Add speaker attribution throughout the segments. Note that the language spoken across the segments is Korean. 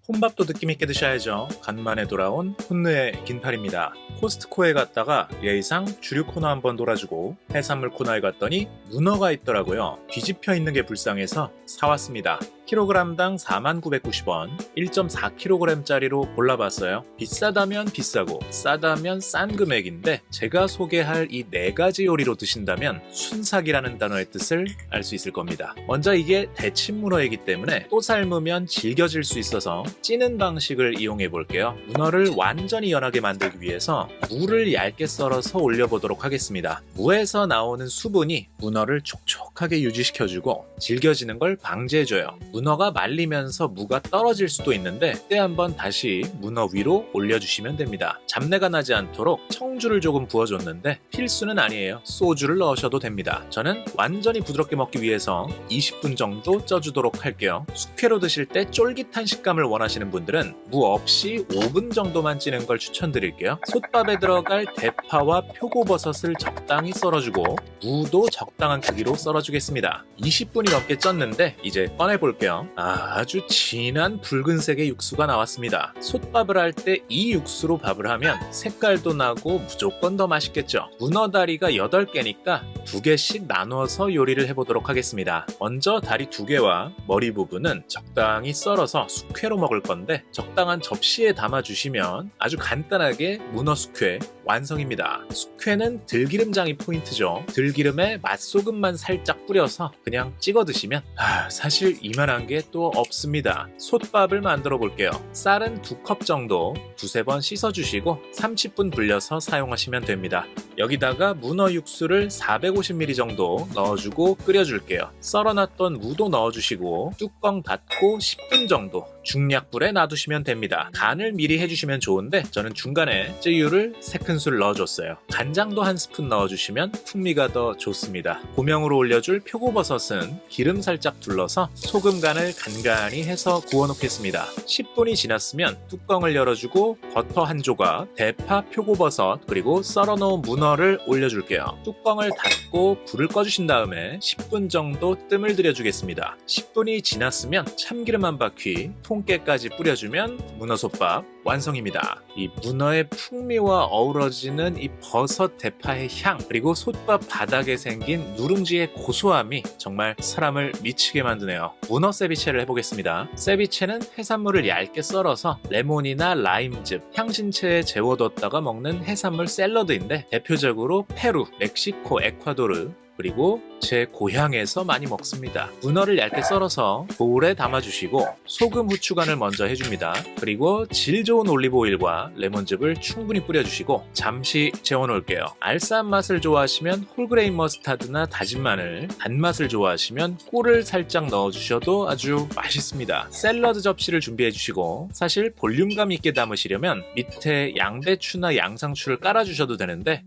Speaker 1: 혼밥도 느낌있게 드셔야죠. 간만에 돌아온 혼느의 긴팔입니다. 코스트코에 갔다가 예의상 주류 코너 한번 돌아주고 해산물 코너에 갔더니 문어가 있더라고요. 뒤집혀 있는 게 불쌍해서 사왔습니다. 킬로그램당 4990원, 1.4kg짜리로 골라봤어요. 비싸다면 비싸고 싸다면 싼 금액인데 제가 소개할 이 4가지 요리로 드신다면 순삭이라는 단어의 뜻을 알 수 있을 겁니다. 먼저 이게 데친 문어이기 때문에 또 삶으면 질겨질 수 있어서 찌는 방식을 이용해 볼게요. 문어를 완전히 연하게 만들기 위해서 무를 얇게 썰어서 올려보도록 하겠습니다. 무에서 나오는 수분이 문어를 촉촉하게 유지시켜주고 질겨지는 걸 방지해줘요. 문어가 말리면서 무가 떨어질 수도 있는데 그때 한번 다시 문어 위로 올려주시면 됩니다. 잡내가 나지 않도록 청주를 조금 부어줬는데 필수는 아니에요. 소주를 넣으셔도 됩니다. 저는 완전히 부드럽게 먹기 위해서 20분 정도 쪄주도록 할게요. 숙회로 드실 때 쫄깃한 식감을 원하시는 분들은 무 없이 5분 정도만 찌는 걸 추천드릴게요. 솥밥에 들어갈 대파와 표고버섯을 적당히 썰어주고 무도 적당한 크기로 썰어주겠습니다. 20분이 넘게 쪘는데 이제 꺼내볼게요. 아주 진한 붉은색의 육수가 나왔습니다. 솥밥을 할 때 이 육수로 밥을 하면 색깔도 나고 무조건 더 맛있겠죠. 문어 다리가 8개니까 2개씩 나눠서 요리를 해보도록 하겠습니다. 먼저 다리 2개와 머리 부분은 적당히 썰어서 숙회로 먹을 건데 적당한 접시에 담아주시면 아주 간단하게 문어 숙회 완성입니다. 숙회는 들기름장이 포인트죠. 들기름에 맛소금만 살짝 뿌려서 그냥 찍어 드시면 사실 이만한 게 또 없습니다. 솥밥을 만들어 볼게요. 쌀은 2컵 정도 2-3번 씻어주시고 30분 불려서 사용하시면 됩니다. 여기다가 문어 육수를 450ml 정도 넣어주고 끓여줄게요. 썰어놨던 무도 넣어주시고 뚜껑 닫고 10분 정도 중약불에 놔두시면 됩니다. 간을 미리 해주시면 좋은데 저는 중간에 쯔유를 3큰술 넣어줬어요. 간장도 1스푼 넣어주시면 풍미가 더 좋습니다. 고명으로 올려줄 표고버섯은 기름 살짝 둘러서 소금 간을 간간히 해서 구워놓겠습니다. 10분이 지났으면 뚜껑을 열어주고 버터 한 조각, 대파, 표고버섯 그리고 썰어놓은 문어를 올려줄게요. 뚜껑을 닫고 불을 꺼주신 다음에 10분 정도 뜸을 들여주겠습니다. 10분이 지났으면 참기름 한 바퀴, 통깨까지 뿌려주면 문어솥밥 완성입니다. 이 문어의 풍미와 어우러지는 이 버섯 대파의 향 그리고 솥밥 바닥에 생긴 누룽지의 고소함이 정말 사람을 미치게 만드네요. 문어 세비체를 해보겠습니다. 세비체는 해산물을 얇게 썰어서 레몬이나 라임즙, 향신채에 재워뒀다가 먹는 해산물 샐러드인데 대표적으로 페루, 멕시코, 에콰도르 그리고 제 고향에서 많이 먹습니다. 문어를 얇게 썰어서 보울에 담아주시고 소금, 후추간을 먼저 해줍니다. 그리고 질 좋은 올리브오일과 레몬즙을 충분히 뿌려주시고 잠시 재워놓을게요. 알싸한 맛을 좋아하시면 홀그레인 머스타드나 다진 마늘, 단맛을 좋아하시면 꿀을 살짝 넣어주셔도 아주 맛있습니다. 샐러드 접시를 준비해주시고 사실 볼륨감 있게 담으시려면 밑에 양배추나 양상추를 깔아주셔도 되는데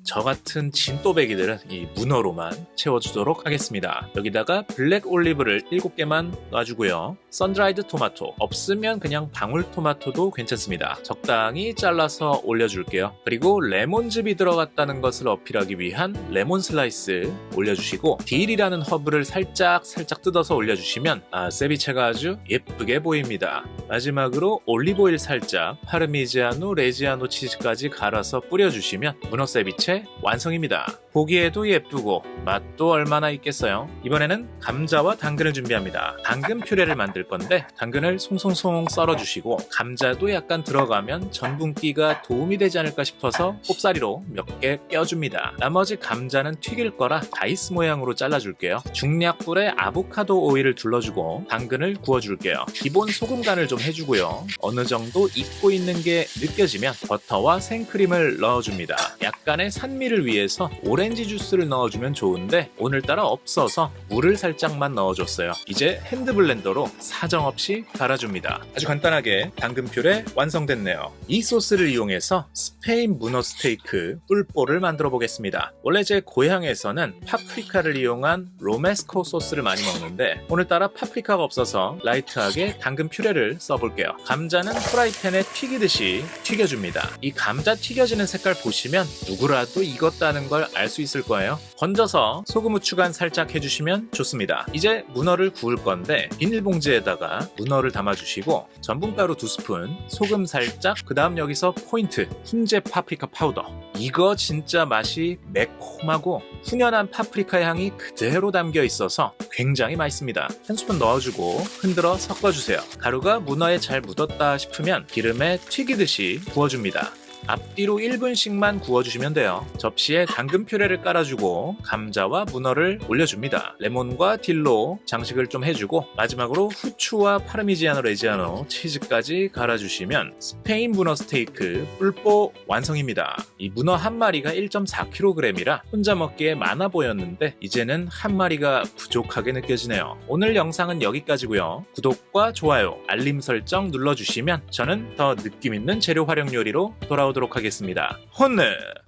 Speaker 1: 저 같은 진또배기들은 이 문어로만 채워주도록 하겠습니다. 여기다가 블랙 올리브를 7개만 놔주고요. 선드라이드 토마토, 없으면 그냥 방울토마토도 괜찮습니다. 적당히 잘라서 올려줄게요. 그리고 레몬즙이 들어갔다는 것을 어필하기 위한 레몬 슬라이스 올려주시고 딜이라는 허브를 살짝 뜯어서 올려주시면 세비체가 아주 예쁘게 보입니다. 마지막으로 올리브오일 살짝, 파르미지아노, 레지아노 치즈까지 갈아서 뿌려주시면 문어 세비체 완성입니다. 보기에도 예쁘고 맛도 얼마나 있겠어요. 이번에는 감자와 당근을 준비합니다. 당근 퓨레를 만들 건데 당근을 송송송 썰어주시고 감자도 약간 들어가면 전분기가 도움이 되지 않을까 싶어서 꼽사리로 몇 개 껴줍니다. 나머지 감자는 튀길 거라 다이스 모양으로 잘라줄게요. 중약불에 아보카도 오일을 둘러주고 당근을 구워줄게요. 기본 소금 간을 좀 해주고요. 어느 정도 익고 있는 게 느껴지면 버터와 생크림을 넣어줍니다. 약간의 산미를 위해서 오렌지 주스를 넣어주면 좋은데 오늘따라 없어서 물을 살짝만 넣어줬어요. 이제 핸드블렌더로 사정없이 갈아줍니다. 아주 간단하게 당근 퓨레 완성됐네요. 이 소스를 이용해서 스페인 문어 스테이크 뿔뽀를 만들어 보겠습니다. 원래 제 고향에서는 파프리카를 이용한 로메스코 소스를 많이 먹는데 오늘따라 파프리카가 없어서 라이트하게 당근 퓨레를 써볼게요. 감자는 프라이팬에 튀기듯이 튀겨줍니다. 이 감자 튀겨지는 색깔 보시면 누구라도 익었다는 걸 알 수 있을 거예요. 건더기 얹어서 소금 후추간 살짝 해주시면 좋습니다. 이제 문어를 구울 건데 비닐봉지에다가 문어를 담아주시고 전분가루 2스푼, 소금 살짝, 그 다음 여기서 포인트 훈제 파프리카 파우더. 이거 진짜 맛이 매콤하고 훈연한 파프리카 향이 그대로 담겨 있어서 굉장히 맛있습니다. 한 스푼 넣어주고 흔들어 섞어주세요. 가루가 문어에 잘 묻었다 싶으면 기름에 튀기듯이 구워줍니다. 앞뒤로 1분씩만 구워주시면 돼요. 접시에 당근 퓨레를 깔아주고 감자와 문어를 올려줍니다. 레몬과 딜로 장식을 좀 해주고 마지막으로 후추와 파르미지아노 레지아노 치즈까지 갈아주시면 스페인 문어 스테이크 뿔뽀 완성입니다. 이 문어 한 마리가 1.4kg이라 혼자 먹기에 많아 보였는데 이제는 한 마리가 부족하게 느껴지네요. 오늘 영상은 여기까지고요. 구독과 좋아요, 알림 설정 눌러주시면 저는 더 느낌 있는 재료 활용 요리로 돌아오도록 하겠습니다. 혼내!